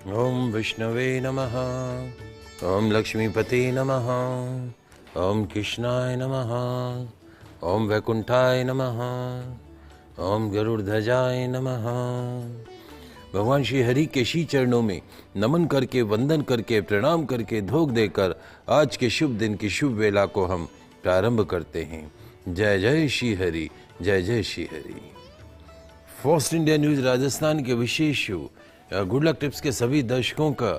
ओम विष्णवे नमः। ओम लक्ष्मीपते नमः। ओम कृष्णाय नमः। ओम वैकुंठाय नमः। ओम गरुड़ध्वजाय नमः। भगवान श्री हरि के श्री चरणों में नमन करके, वंदन करके, प्रणाम करके, धोख देकर आज के शुभ दिन की शुभ वेला को हम प्रारंभ करते हैं। जय जय श्री हरि, जय जय Shri Hari. First India news Rajasthan के विशेष शो गुड लक टिप्स के सभी दर्शकों का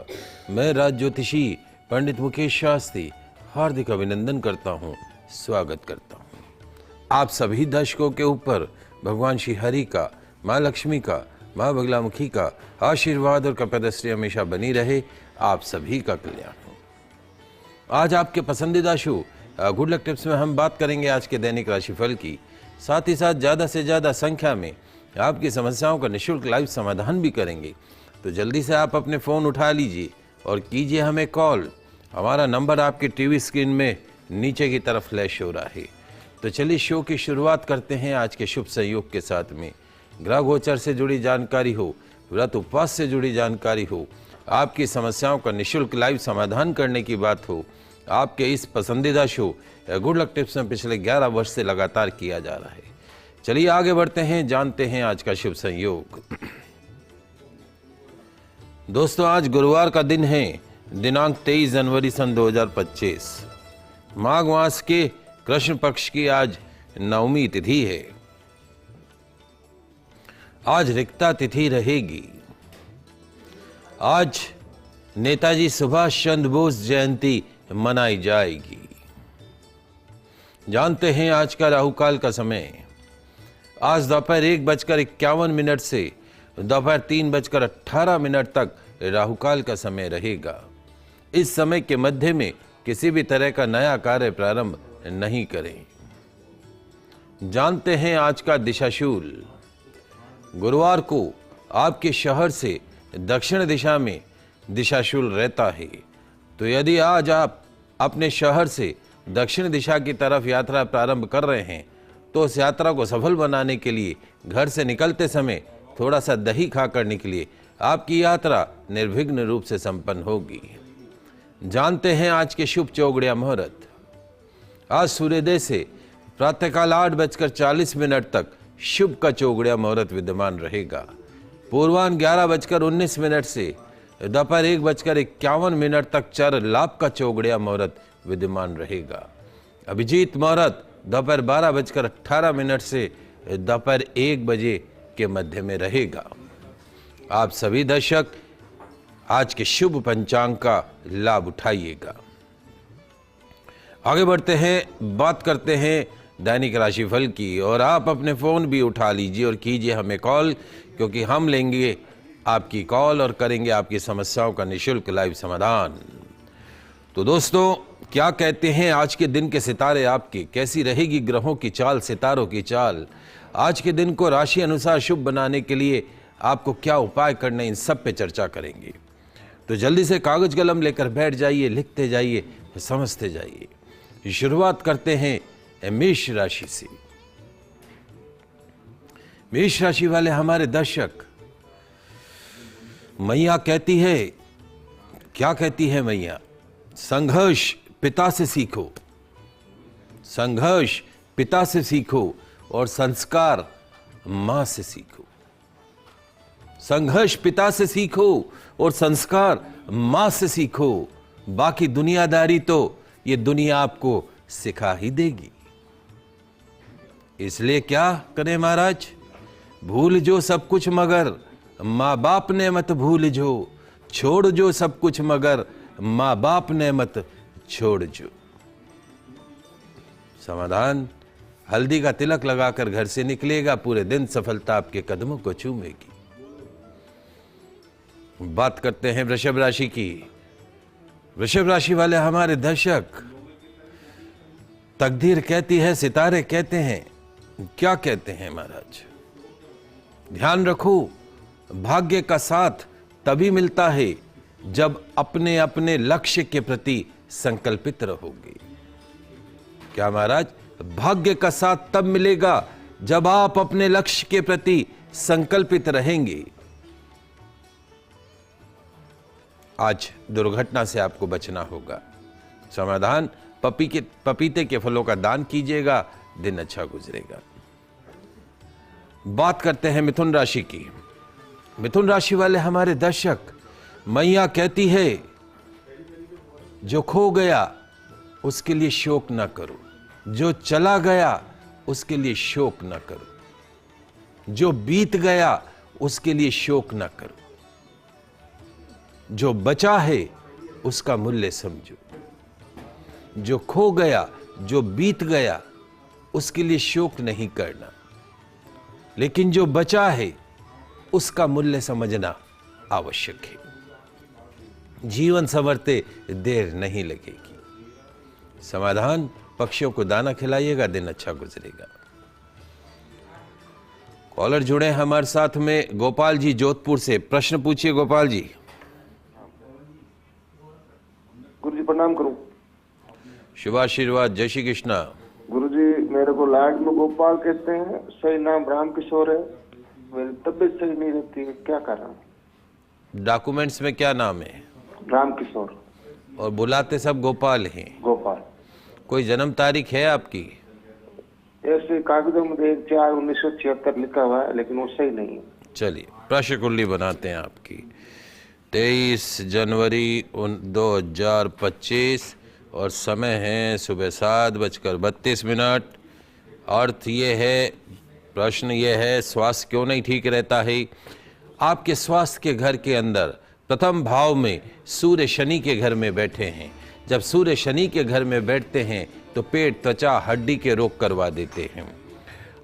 मैं राज ज्योतिषी पंडित मुकेश शास्त्री हार्दिक अभिनंदन करता हूं, स्वागत करता हूं। आप सभी दर्शकों के ऊपर भगवान श्री हरि का, माँ लक्ष्मी का, माँ बगलामुखी का आशीर्वाद और कपदृष्टि हमेशा बनी रहे। आप सभी का कल्याण हो। आज आपके पसंदीदा शो गुड लक टिप्स में हम बात करेंगे आज के दैनिक राशिफल की, साथ ही साथ ज़्यादा से ज़्यादा संख्या में आपकी समस्याओं का निःशुल्क लाइव समाधान भी करेंगे। तो जल्दी से आप अपने फ़ोन उठा लीजिए और कीजिए हमें कॉल। हमारा नंबर आपके टीवी स्क्रीन में नीचे की तरफ फ्लैश हो रहा है। तो चलिए शो की शुरुआत करते हैं आज के शुभ संयोग के साथ में। ग्रह गोचर से जुड़ी जानकारी हो, व्रत उपवास से जुड़ी जानकारी हो, आपकी समस्याओं का निःशुल्क लाइव समाधान करने की बात हो, आपके इस पसंदीदा शो गुड लक टिप्स में पिछले 11 वर्ष से लगातार किया जा रहा है। चलिए आगे बढ़ते हैं, जानते हैं आज का शुभ संयोग। दोस्तों, आज गुरुवार का दिन है, दिनांक 23 जनवरी सन 2025। माघ मास के कृष्ण पक्ष की आज नवमी तिथि है। आज रिक्ता तिथि रहेगी। आज नेताजी सुभाष चंद्र बोस जयंती मनाई जाएगी। जानते हैं आज का राहुकाल का समय। आज दोपहर 1:51 से दोपहर 3:18 तक राहुकाल का समय रहेगा। इस समय के मध्य में किसी भी तरह का नया कार्य प्रारंभ नहीं करें। जानते हैं आज का दिशाशूल। गुरुवार को आपके शहर से दक्षिण दिशा में दिशाशूल रहता है। तो यदि आज आप अपने शहर से दक्षिण दिशा की तरफ यात्रा प्रारंभ कर रहे हैं तो उस यात्रा को सफल बनाने के लिए घर से निकलते समय थोड़ा सा दही खाकर निकलिए। आपकी यात्रा निर्विघ्न रूप से संपन्न होगी। जानते हैं आज के शुभ चौगड़िया मुहूर्त। आज सूर्योदय से प्रातःकाल 8:40 तक शुभ का चौगड़िया मुहूर्त विद्यमान रहेगा। पूर्वाह्न 11:19 से दोपहर 1:51 तक चर लाभ का चौगड़िया मुहूर्त विद्यमान रहेगा। अभिजीत मुहूर्त दोपहर 12:18 से दोपहर 1 बजे के मध्य में रहेगा। आप सभी दर्शक आज के शुभ पंचांग का लाभ उठाइएगा। आगे बढ़ते हैं, बात करते हैं दैनिक राशिफल की। और आप अपने फ़ोन भी उठा लीजिए और कीजिए हमें कॉल, क्योंकि हम लेंगे आपकी कॉल और करेंगे आपकी समस्याओं का निःशुल्क लाइव समाधान। तो दोस्तों, क्या कहते हैं आज के दिन के सितारे आपके? कैसी रहेगी ग्रहों की चाल, सितारों की चाल? आज के दिन को राशि अनुसार शुभ बनाने के लिए आपको क्या उपाय करने, इन सब पे चर्चा करेंगे। तो जल्दी से कागज कलम लेकर बैठ जाइए, लिखते जाइए, समझते जाइए। शुरुआत करते हैं मेष राशि से। मेष राशि वाले हमारे दर्शक, मैया कहती है, क्या कहती है मैया? संघर्ष पिता से सीखो, संघर्ष पिता से सीखो और संस्कार मां से सीखो। संघर्ष पिता से सीखो और संस्कार मां से सीखो। बाकी दुनियादारी तो ये दुनिया आपको सिखा ही देगी। इसलिए क्या करें महाराज? भूल जो सब कुछ मगर माँ बाप ने मत भूल जो, छोड़ जो सब कुछ मगर माँ बाप ने मत छोड़ जो। समाधान, हल्दी का तिलक लगाकर घर से निकलेगा, पूरे दिन सफलता आपके कदमों को चूमेगी। बात करते हैं वृषभ राशि की। वृषभ राशि वाले हमारे दर्शक, तकदीर कहती है, सितारे कहते हैं, क्या कहते हैं महाराज? ध्यान रखो, भाग्य का साथ तभी मिलता है जब अपने अपने लक्ष्य के प्रति संकल्पित रहोगे। क्या महाराज? भाग्य का साथ तब मिलेगा जब आप अपने लक्ष्य के प्रति संकल्पित रहेंगे। आज दुर्घटना से आपको बचना होगा। समाधान, पपीते के फलों का दान कीजिएगा, दिन अच्छा गुजरेगा। बात करते हैं मिथुन राशि की। मिथुन राशि वाले हमारे दर्शक, मैया कहती है जो खो गया उसके लिए शोक न करो, जो चला गया उसके लिए शोक न करो, जो बीत गया उसके लिए शोक न करो, जो बचा है उसका मूल्य समझो। जो खो गया, जो बीत गया उसके लिए शोक नहीं करना, लेकिन जो बचा है उसका मूल्य समझना आवश्यक है। जीवन संवरते देर नहीं लगेगी। समाधान, पक्षियों को दाना खिलाइएगा, दिन अच्छा गुजरेगा। कॉलर जुड़े हैं हमारे साथ में, गोपाल जी जोधपुर से। प्रश्न पूछिए गोपाल जी। गुरु जी प्रणाम करूं। शुभाशीर्वाद, जय श्री कृष्णा। गुरु जी मेरे को लाड में गोपाल कहते हैं, सही नाम राम किशोर है। मेरी तबीयत सही नहीं रहती है, क्या कर रहा हूँ? डॉक्यूमेंट्स में क्या नाम है? राम किशोर। और बुलाते सब गोपाल हैं? गोपाल। कोई जन्म तारीख है आपकी? ऐसे कागजों में 1/4/1976 लिखा हुआ है, लेकिन वो सही नहीं है। चलिए प्रश्न कुंडली बनाते हैं आपकी। 23 जनवरी 2025 और समय है सुबह 7:32। अर्थ ये है, प्रश्न ये है, स्वास्थ्य क्यों नहीं ठीक रहता है? आपके स्वास्थ्य के घर के अंदर प्रथम भाव में सूर्य शनि के घर में बैठे हैं। जब सूर्य शनि के घर में बैठते हैं तो पेट, त्वचा, हड्डी के रोग करवा देते हैं।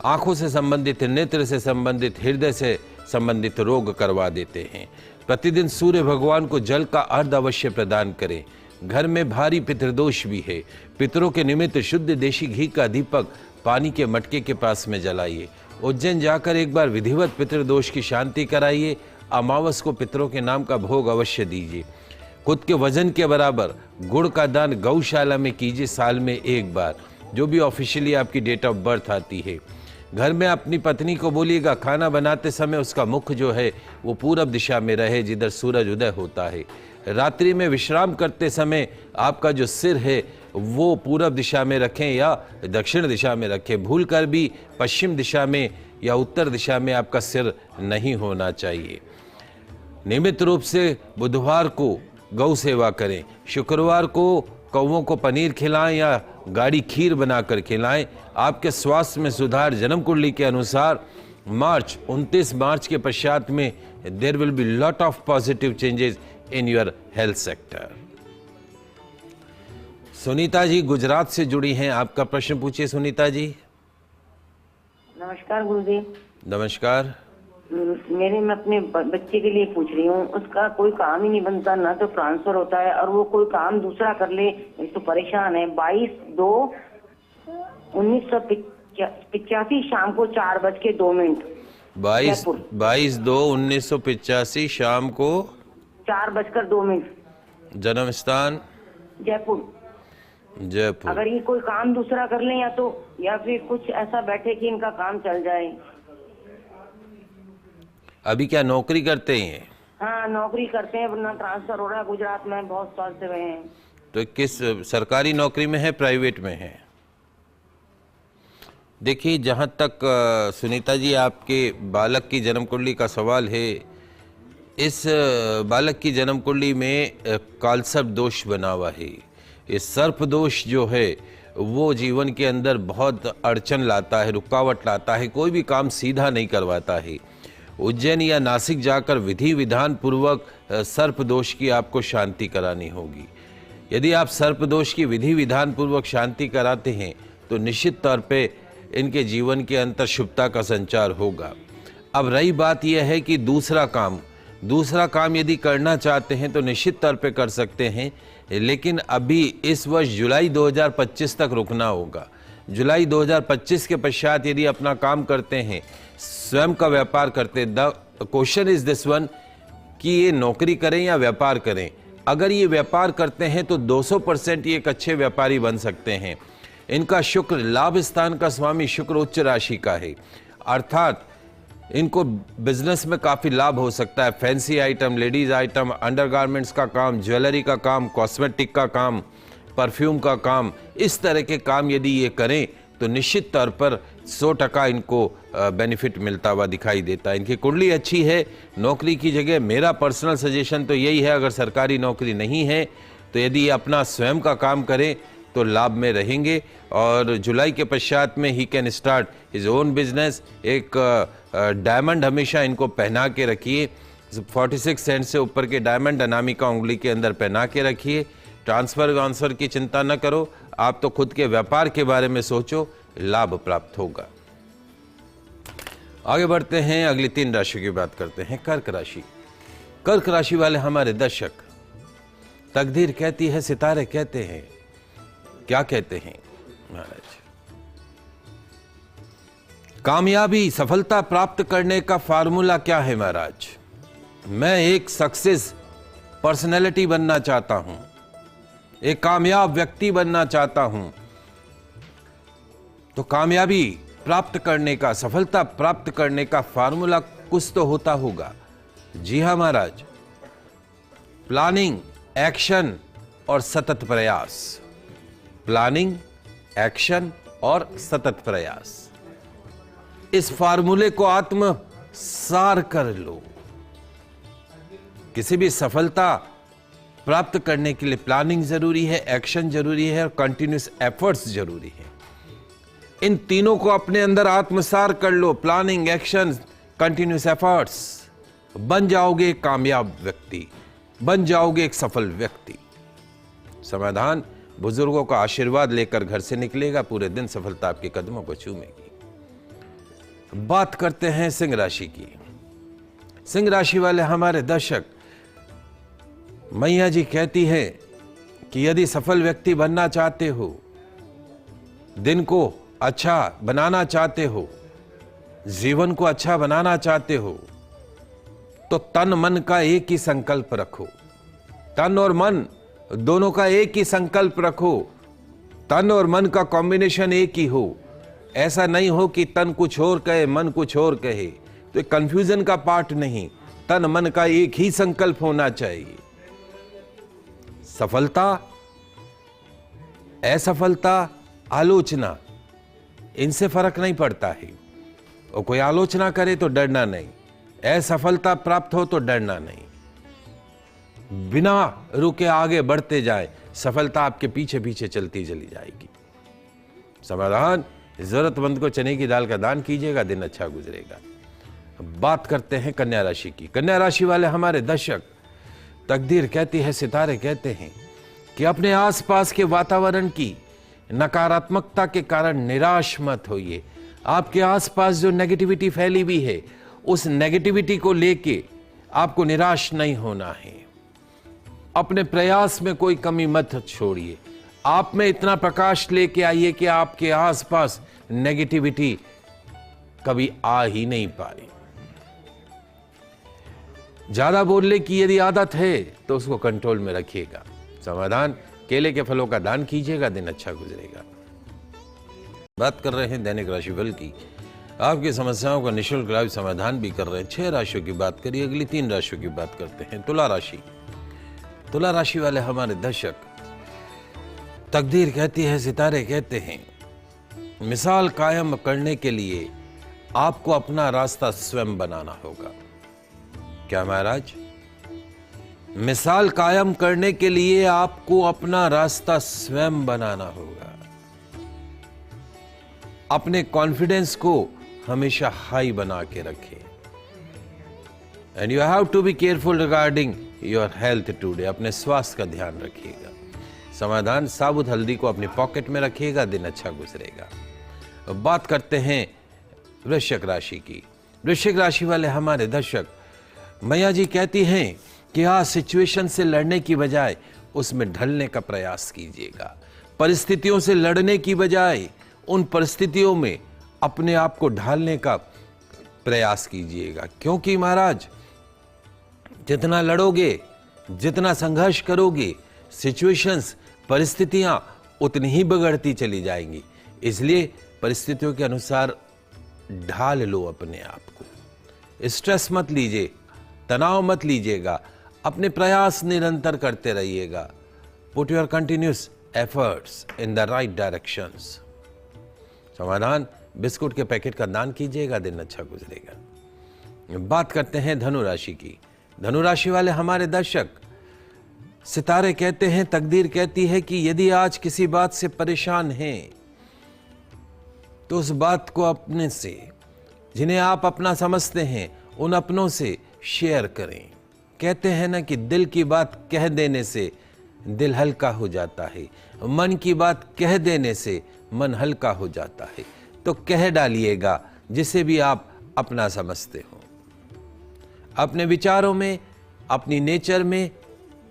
आंखों से संबंधित, नेत्र से संबंधित, हृदय से संबंधित रोग करवा देते हैं। प्रतिदिन सूर्य भगवान को जल का अर्घ अवश्य प्रदान करें। घर में भारी पितृदोष भी है, पितरों के निमित्त शुद्ध देशी घी का दीपक पानी के मटके के पास में जलाइए। उज्जैन जाकर एक बार विधिवत पितृदोष की शांति कराइए। अमावस को पितरों के नाम का भोग अवश्य दीजिए। खुद के वजन के बराबर गुड़ का दान गौशाला में कीजिए साल में एक बार, जो भी ऑफिशियली आपकी डेट ऑफ बर्थ आती है। घर में अपनी पत्नी को बोलिएगा खाना बनाते समय उसका मुख जो है वो पूरब दिशा में रहे, जिधर सूरज उदय होता है। रात्रि में विश्राम करते समय आपका जो सिर है वो पूरब दिशा में रखें या दक्षिण दिशा में रखें। भूलकर भी पश्चिम दिशा में या उत्तर दिशा में आपका सिर नहीं होना चाहिए। नियमित रूप से बुधवार को गौ सेवा करें। शुक्रवार को कौवों को पनीर खिलाएं या गाढ़ी खीर बनाकर खिलाएं। आपके स्वास्थ्य में सुधार जन्म कुंडली के अनुसार 29 मार्च के पश्चात में there will be lot of positive changes in your health sector. Sunita ji Gujarat से जुड़ी हैं, आपका प्रश्न पूछिए सुनीता जी। नमस्कार गुरुजी। नमस्कार। मैं अपने बच्चे के लिए पूछ रही हूँ, उसका कोई काम ही नहीं बनता, ना तो ट्रांसफर होता है और वो कोई काम दूसरा कर ले तो परेशान है। 22/2/1985 शाम को 4:02। 22/2/1985 शाम को 4:02। जन्म स्थान जयपुर। जयपुर। अगर ये कोई काम दूसरा कर ले या फिर कुछ ऐसा बैठे कि इनका काम चल जाए। अभी क्या नौकरी करते हैं? हाँ नौकरी करते हैं, वरना ट्रांसफर हो रहा है गुजरात में, बहुत साल से रहे हैं। तो किस सरकारी नौकरी में है, प्राइवेट में है? देखिए जहाँ तक सुनीता जी आपके बालक की जन्म कुंडली का सवाल है, इस बालक की जन्म कुंडली में कालसर्प दोष बना हुआ है। ये सर्प दोष जो है वो जीवन के अंदर बहुत अड़चन लाता है, रुकावट लाता है, कोई भी काम सीधा नहीं करवाता है। उज्जैन या नासिक जाकर विधि विधान पूर्वक सर्प दोष की आपको शांति करानी होगी। यदि आप सर्प दोष की विधि विधान पूर्वक शांति कराते हैं तो निश्चित तौर पे इनके जीवन के अंतर शुभता का संचार होगा। अब रही बात यह है कि दूसरा काम यदि करना चाहते हैं तो निश्चित तौर पे कर सकते हैं, लेकिन अभी इस वर्ष जुलाई 2025 तक रुकना होगा। जुलाई 2025 के पश्चात यदि अपना काम करते हैं, स्वयं का व्यापार करते, the question is this one कि ये नौकरी करें या व्यापार करें। अगर ये व्यापार करते हैं तो 200% ये एक अच्छे व्यापारी बन सकते हैं। इनका शुक्र लाभ स्थान का स्वामी शुक्र उच्च राशि का है, अर्थात इनको बिजनेस में काफ़ी लाभ हो सकता है। Fancy item, ladies item, undergarments का काम, ज्वेलरी का काम, कॉस्मेटिक का काम, परफ्यूम का काम, इस तरह के काम यदि ये करें तो निश्चित तौर पर 100% इनको बेनिफिट मिलता हुआ दिखाई देता है। इनकी कुंडली अच्छी है। नौकरी की जगह मेरा पर्सनल सजेशन तो यही है, अगर सरकारी नौकरी नहीं है तो यदि ये अपना स्वयं का काम करें तो लाभ में रहेंगे। और जुलाई के पश्चात में he can start his own business. एक डायमंड हमेशा इनको पहना के रखिए, 46 सेंट से ऊपर के डायमंड अनामिका उंगली के अंदर पहना के रखिए। ट्रांसफर की चिंता न करो, आप तो खुद के व्यापार के बारे में सोचो, लाभ प्राप्त होगा। आगे बढ़ते हैं, अगली 3 राशि की बात करते हैं। कर्क राशि। कर्क राशि वाले हमारे दर्शक, तकदीर कहती है, सितारे कहते हैं, क्या कहते हैं महाराज? कामयाबी, सफलता प्राप्त करने का फार्मूला क्या है महाराज? मैं एक सक्सेस पर्सनैलिटी बनना चाहता हूं, एक कामयाब व्यक्ति बनना चाहता हूं। तो कामयाबी प्राप्त करने का, सफलता प्राप्त करने का फार्मूला कुछ तो होता होगा। जी हां महाराज, प्लानिंग, एक्शन और सतत प्रयास। प्लानिंग, एक्शन और सतत प्रयास, इस फार्मूले को आत्मसार कर लो। किसी भी सफलता प्राप्त करने के लिए प्लानिंग जरूरी है, एक्शन जरूरी है और कंटिन्यूस एफर्ट्स जरूरी है। इन तीनों को अपने अंदर आत्मसार कर लो, प्लानिंग, एक्शन, कंटिन्यूस एफर्ट्स, बन जाओगे एक कामयाब व्यक्ति, बन जाओगे एक सफल व्यक्ति। समाधान, बुजुर्गों का आशीर्वाद लेकर घर से निकलेगा, पूरे दिन सफलता आपके कदमों को चूमेगी। बात करते हैं सिंह राशि की। सिंह राशि वाले हमारे दर्शक, मैया जी कहती है कि यदि सफल व्यक्ति बनना चाहते हो, दिन को अच्छा बनाना चाहते हो, जीवन को अच्छा बनाना चाहते हो, तो तन मन का एक ही संकल्प रखो। तन और मन दोनों का एक ही संकल्प रखो। तन और मन का कॉम्बिनेशन एक ही हो। ऐसा नहीं हो कि तन कुछ और कहे, मन कुछ और कहे, तो कंफ्यूजन का पार्ट नहीं, तन मन का एक ही संकल्प होना चाहिए। सफलता, असफलता, आलोचना, इनसे फर्क नहीं पड़ता है। और कोई आलोचना करे तो डरना नहीं, असफलता प्राप्त हो तो डरना नहीं। बिना रुके आगे बढ़ते जाए, सफलता आपके पीछे पीछे चलती चली जाएगी। समाधान, जरूरतमंद को चने की दाल का दान कीजिएगा, दिन अच्छा गुजरेगा। बात करते हैं कन्या राशि की। कन्या राशि वाले हमारे दर्शक, तकदीर कहती है, सितारे कहते हैं कि अपने आसपास के वातावरण की नकारात्मकता के कारण निराश मत होइए। आपके आसपास जो नेगेटिविटी फैली हुई है, उस नेगेटिविटी को लेके आपको निराश नहीं होना है। अपने प्रयास में कोई कमी मत छोड़िए। आप में इतना प्रकाश लेके आइए कि आपके आसपास नेगेटिविटी कभी आ ही नहीं पाए। ज्यादा बोलने की यदि आदत है तो उसको कंट्रोल में रखिएगा। समाधान, केले के फलों का दान कीजिएगा, दिन अच्छा गुजरेगा। बात कर रहे हैं दैनिक राशिफल की। आपकी समस्याओं का निःशुल्क लाइव समाधान भी कर रहे हैं। 6 राशियों की बात करिए, अगली 3 राशियों की बात करते हैं। तुला राशि। तुला राशि वाले हमारे दर्शक, तकदीर कहती है, सितारे कहते हैं, मिसाल कायम करने के लिए आपको अपना रास्ता स्वयं बनाना होगा। क्या महाराज? मिसाल कायम करने के लिए आपको अपना रास्ता स्वयं बनाना होगा। अपने कॉन्फिडेंस को हमेशा हाई बना के रखें। And you have to be careful regarding your health today. अपने स्वास्थ्य का ध्यान रखिएगा। समाधान, साबुत हल्दी को अपनी पॉकेट में रखिएगा, दिन अच्छा गुजरेगा। बात करते हैं वृश्चिक राशि की। वृश्चिक राशि वाले हमारे दर्शक, मैया जी कहती हैं कि आज सिचुएशन से लड़ने की बजाय उसमें ढलने का प्रयास कीजिएगा। परिस्थितियों से लड़ने की बजाय उन परिस्थितियों में अपने आप को ढालने का प्रयास कीजिएगा। क्योंकि महाराज, जितना लड़ोगे, जितना संघर्ष करोगे, सिचुएशंस, परिस्थितियां उतनी ही बिगड़ती चली जाएंगी। इसलिए परिस्थितियों के अनुसार ढाल लो अपने आप को। स्ट्रेस मत लीजिए, तनाव मत लीजिएगा, अपने प्रयास निरंतर करते रहिएगा। Put your continuous efforts in the right directions. समाधान, बिस्कुट के पैकेट का दान कीजिएगा, दिन अच्छा गुजरेगा। बात करते हैं धनु राशि की। धनु राशि वाले हमारे दर्शक, सितारे कहते हैं, तकदीर कहती है कि यदि आज किसी बात से परेशान हैं तो उस बात को अपने से, जिन्हें आप अपना समझते हैं, उन अपनों से शेयर करें। कहते हैं ना कि दिल की बात कह देने से दिल हल्का हो जाता है, मन की बात कह देने से मन हल्का हो जाता है। तो कह डालिएगा जिसे भी आप अपना समझते हो। अपने विचारों में, अपनी नेचर में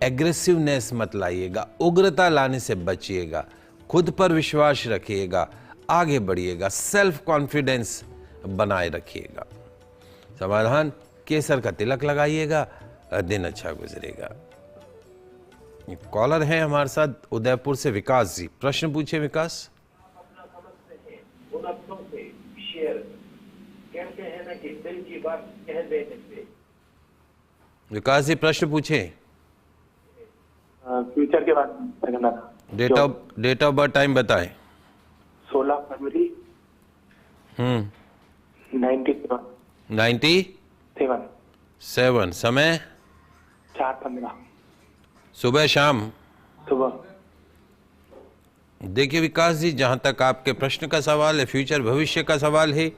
एग्रेसिवनेस मत लाइएगा, उग्रता लाने से बचिएगा, खुद पर विश्वास रखिएगा, आगे बढ़िएगा, सेल्फ कॉन्फिडेंस बनाए रखिएगा। समाधान, केसर का तिलक लगाइएगा, दिन अच्छा गुजरेगा। कॉलर है हमारे साथ उदयपुर से विकास जी, प्रश्न पूछे विकास। विकास जी प्रश्न पूछे। फ्यूचर के बारे में करना था। डेट ऑफ बर्थ टाइम बताएं। 16 फरवरी 97। समय 4:15 सुबह शाम। सुबह। देखिए विकास जी, जहां तक आपके प्रश्न का सवाल है, फ्यूचर भविष्य का सवाल है,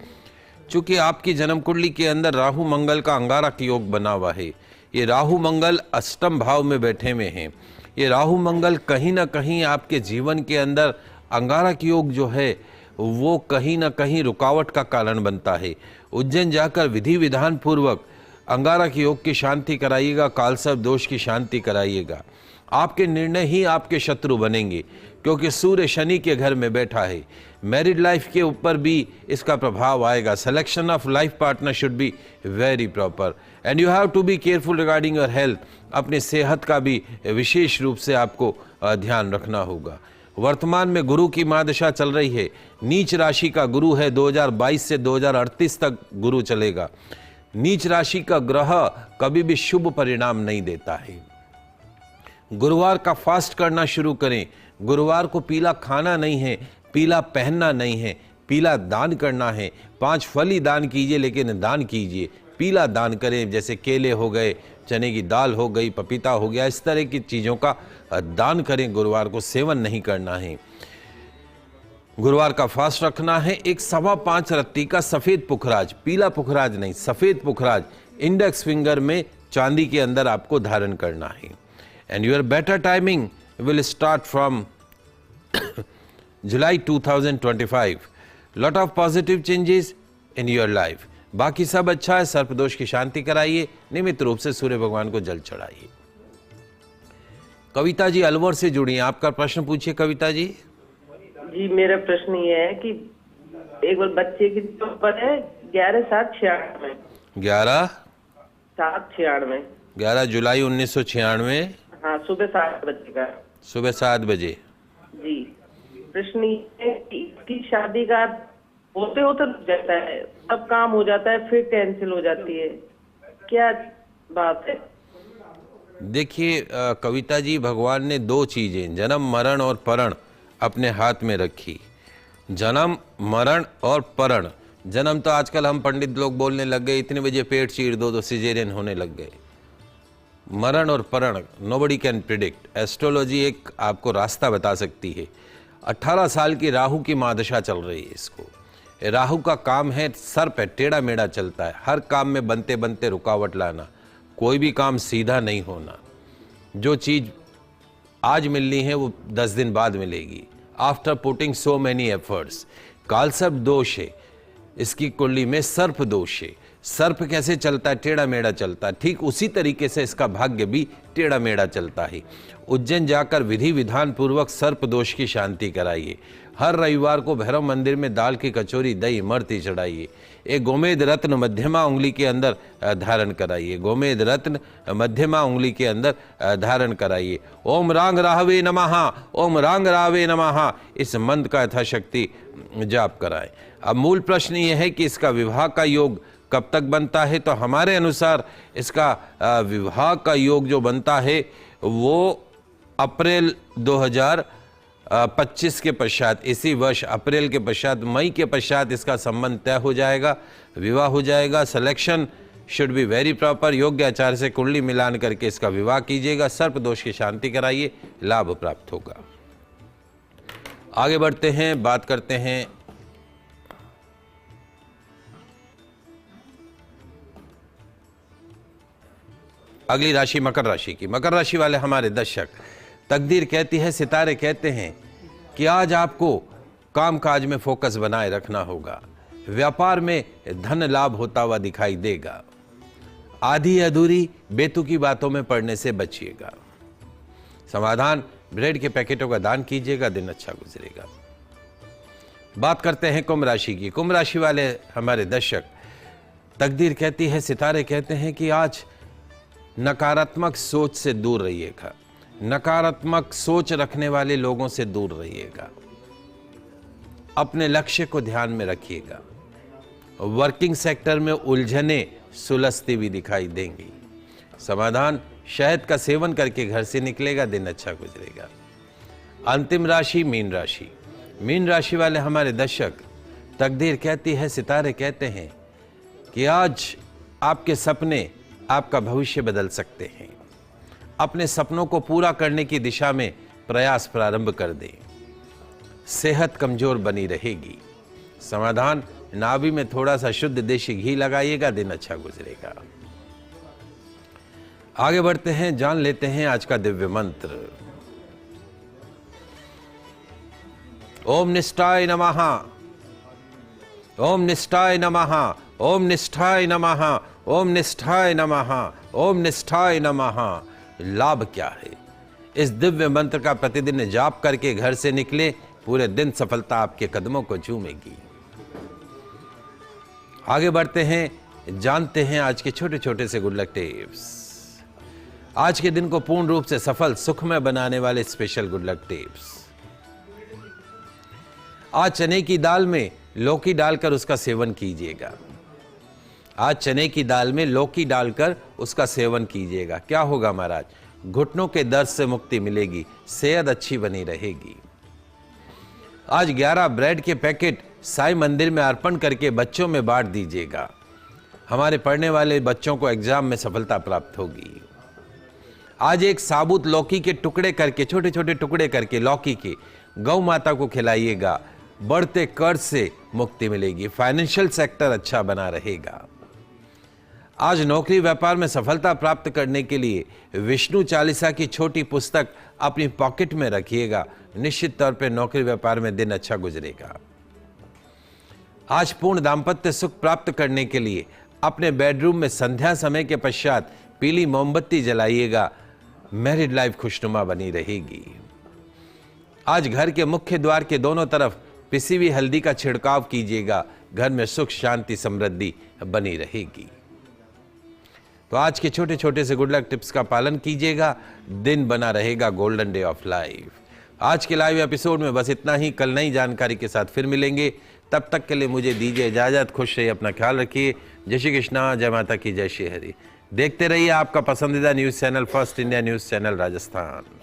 चूंकि आपकी जन्म कुंडली के अंदर राहु मंगल का अंगारक योग बना हुआ है। ये राहु मंगल अष्टम भाव में बैठे हुए हैं। ये राहु मंगल कहीं ना कहीं आपके जीवन के अंदर अंगारक योग जो है वो कहीं ना कहीं रुकावट का कारण बनता है। उज्जैन जाकर विधि विधान पूर्वक अंगारक योग की शांति कराइएगा, कालसर्प दोष की शांति कराइएगा। आपके निर्णय ही आपके शत्रु बनेंगे, क्योंकि सूर्य शनि के घर में बैठा है। मैरिड लाइफ के ऊपर भी इसका प्रभाव आएगा। Selection of life partner should be very proper and you have to be careful regarding your health. अपनी सेहत का भी विशेष रूप से आपको ध्यान रखना होगा। वर्तमान में गुरु की महादशा चल रही है। नीच राशि का गुरु है, 2022 से 2038 तक गुरु चलेगा। नीच राशि का ग्रह कभी भी शुभ परिणाम नहीं देता है। गुरुवार का फास्ट करना शुरू करें। गुरुवार को पीला खाना नहीं है, पीला पहनना नहीं है, पीला दान करना है। 5 फल ही दान कीजिए, लेकिन दान कीजिए, पीला दान करें। जैसे केले हो गए, चने की दाल हो गई, पपीता हो गया, इस तरह की चीज़ों का दान करें। गुरुवार को सेवन नहीं करना है। गुरुवार का फास्ट रखना है। एक 5.25 रत्ती का सफ़ेद पुखराज, पीला पुखराज नहीं, सफ़ेद पुखराज इंडेक्स फिंगर में चांदी के अंदर आपको धारण करना है। And your better timing will start from July 2025। Lot of positive changes in your life. बाकी सब अच्छा है। सर्पदोष की शांति कराइए, नियमित रूप से सूर्य भगवान को जल चढ़ाइए। कविता जी अलवर से जुड़ी हैं, आपका प्रश्न पूछिए कविता जी। जी मेरा प्रश्न ये है कि एक बार बच्चे की पर है 11/7/96 में। 11/7/96। 11 जुलाई 1996। हाँ, सुबह 7 बजे का। सुबह 7 बजे। जी, प्रश्न ये है कि इसकी शादी का होते होते रुक जाता है, सब काम हो जाता है, फिर कैंसिल हो जाती है, क्या बात है? देखिए कविता जी, भगवान ने 2 चीजें, जन्म मरण और परण, अपने हाथ में रखी। जन्म मरण और परण। जन्म तो आजकल हम पंडित लोग बोलने लग गए, इतने बजे पेट चीर दो तो सिजेरियन होने लग गए। मरण और परण नोबडी कैन प्रिडिक्ट। एस्ट्रोलॉजी एक आपको रास्ता बता सकती है। 18 साल की राहु की महादशा चल रही है। इसको राहु का काम है, सर पे टेढ़ा मेढ़ा चलता है। हर काम में बनते बनते रुकावट लाना, कोई भी काम सीधा नहीं होना। जो चीज़ आज मिलनी है वो 10 दिन बाद मिलेगी। After putting so many efforts. कालसर्प दोष है, इसकी कुंडली में सर्प दोष है। सर्प कैसे चलता है? टेढ़ा मेढ़ा चलता है। ठीक उसी तरीके से इसका भाग्य भी टेढ़ा मेढ़ा चलता है। उज्जैन जाकर विधि विधान पूर्वक सर्प दोष की शांति कराइए। हर रविवार को भैरव मंदिर में दाल की कचौरी, दही, इमरती चढ़ाइए। एक गोमेद रत्न मध्यमा उंगली के अंदर धारण कराइए। गोमेद रत्न मध्यमा उंगली के अंदर धारण कराइए। ओम रांग राहवे नमः, ओम रांग राहवे नमः, इस मंत्र का यथाशक्ति जाप कराएं। अब मूल प्रश्न ये है कि इसका विवाह का योग कब तक बनता है, तो हमारे अनुसार इसका विवाह का योग जो बनता है वो अप्रैल 2025 के पश्चात, इसी वर्ष अप्रैल के पश्चात, मई के पश्चात इसका संबंध तय हो जाएगा, विवाह हो जाएगा। Selection should be very proper. योग्य आचार से कुंडली मिलान करके इसका विवाह कीजिएगा। सर्प दोष की शांति कराइए, लाभ प्राप्त होगा। आगे बढ़ते हैं, बात करते हैं अगली राशि मकर राशि की। मकर राशि वाले हमारे दर्शक, तकदीर कहती है, सितारे कहते हैं कि आज आपको कामकाज में फोकस बनाए रखना होगा। व्यापार में धन लाभ होता हुआ दिखाई देगा। आधी अधूरी बेतुकी बातों में पड़ने से बचिएगा। समाधान, ब्रेड के पैकेटों का दान कीजिएगा, दिन अच्छा गुजरेगा। बात करते हैं कुंभ राशि की। कुंभ राशि वाले हमारे दर्शक, तकदीर कहती है, सितारे कहते हैं कि आज नकारात्मक सोच से दूर रहिएगा। नकारात्मक सोच रखने वाले लोगों से दूर रहिएगा। अपने लक्ष्य को ध्यान में रखिएगा। वर्किंग सेक्टर में उलझने सुलझती भी दिखाई देंगी। समाधान, शहद का सेवन करके घर से निकलेगा, दिन अच्छा गुजरेगा। अंतिम राशि मीन राशि। मीन राशि वाले हमारे दर्शक, तकदीर कहती है, सितारे कहते हैं कि आज आपके सपने आपका भविष्य बदल सकते हैं। अपने सपनों को पूरा करने की दिशा में प्रयास प्रारंभ कर दें। सेहत कमजोर बनी रहेगी। समाधान, नाभि में थोड़ा सा शुद्ध देशी घी लगाइएगा, दिन अच्छा गुजरेगा। आगे बढ़ते हैं, जान लेते हैं आज का दिव्य मंत्र। ओम निष्ठाय नमः, ओम निष्ठाय नमः, ओम निष्ठाय नमः, ओम निष्ठाय नमः, ओम निष्ठाय नमः। लाभ क्या है? इस दिव्य मंत्र का प्रतिदिन जाप करके घर से निकले, पूरे दिन सफलता आपके कदमों को चूमेगी। आगे बढ़ते हैं, जानते हैं आज के छोटे छोटे से गुड लक टिप्स। आज के दिन को पूर्ण रूप से सफल सुखमय बनाने वाले स्पेशल गुड लक टिप्स। आज चने की दाल में लौकी डालकर उसका सेवन कीजिएगा। आज चने की दाल में लौकी डालकर उसका सेवन कीजिएगा। क्या होगा महाराज? घुटनों के दर्द से मुक्ति मिलेगी, सेहत अच्छी बनी रहेगी। आज 11 ब्रेड के पैकेट साईं मंदिर में अर्पण करके बच्चों में बांट दीजिएगा। हमारे पढ़ने वाले बच्चों को एग्जाम में सफलता प्राप्त होगी। आज एक साबुत लौकी के टुकड़े करके, छोटे छोटे टुकड़े करके लौकी के, गौ माता को खिलाइएगा। बढ़ते कर्ज से मुक्ति मिलेगी। फाइनेंशियल सेक्टर अच्छा बना रहेगा। आज नौकरी व्यापार में सफलता प्राप्त करने के लिए विष्णु चालीसा की छोटी पुस्तक अपनी पॉकेट में रखिएगा। निश्चित तौर पे नौकरी व्यापार में दिन अच्छा गुजरेगा। आज पूर्ण दाम्पत्य सुख प्राप्त करने के लिए अपने बेडरूम में संध्या समय के पश्चात पीली मोमबत्ती जलाइएगा। मैरिड लाइफ खुशनुमा बनी रहेगी। आज घर के मुख्य द्वार के दोनों तरफ पिसी हुई हल्दी का छिड़काव कीजिएगा। घर में सुख शांति समृद्धि बनी रहेगी। तो आज के छोटे छोटे से गुड लक टिप्स का पालन कीजिएगा। दिन बना रहेगा गोल्डन डे ऑफ लाइफ। आज के लाइव एपिसोड में बस इतना ही। कल नई जानकारी के साथ फिर मिलेंगे। तब तक के लिए मुझे दीजिए इजाजत। खुश रहिए, अपना ख्याल रखिए। जय श्री कृष्णा, जय माता की, जय श्री हरि। देखते रहिए आपका पसंदीदा news channel first India news channel Rajasthan.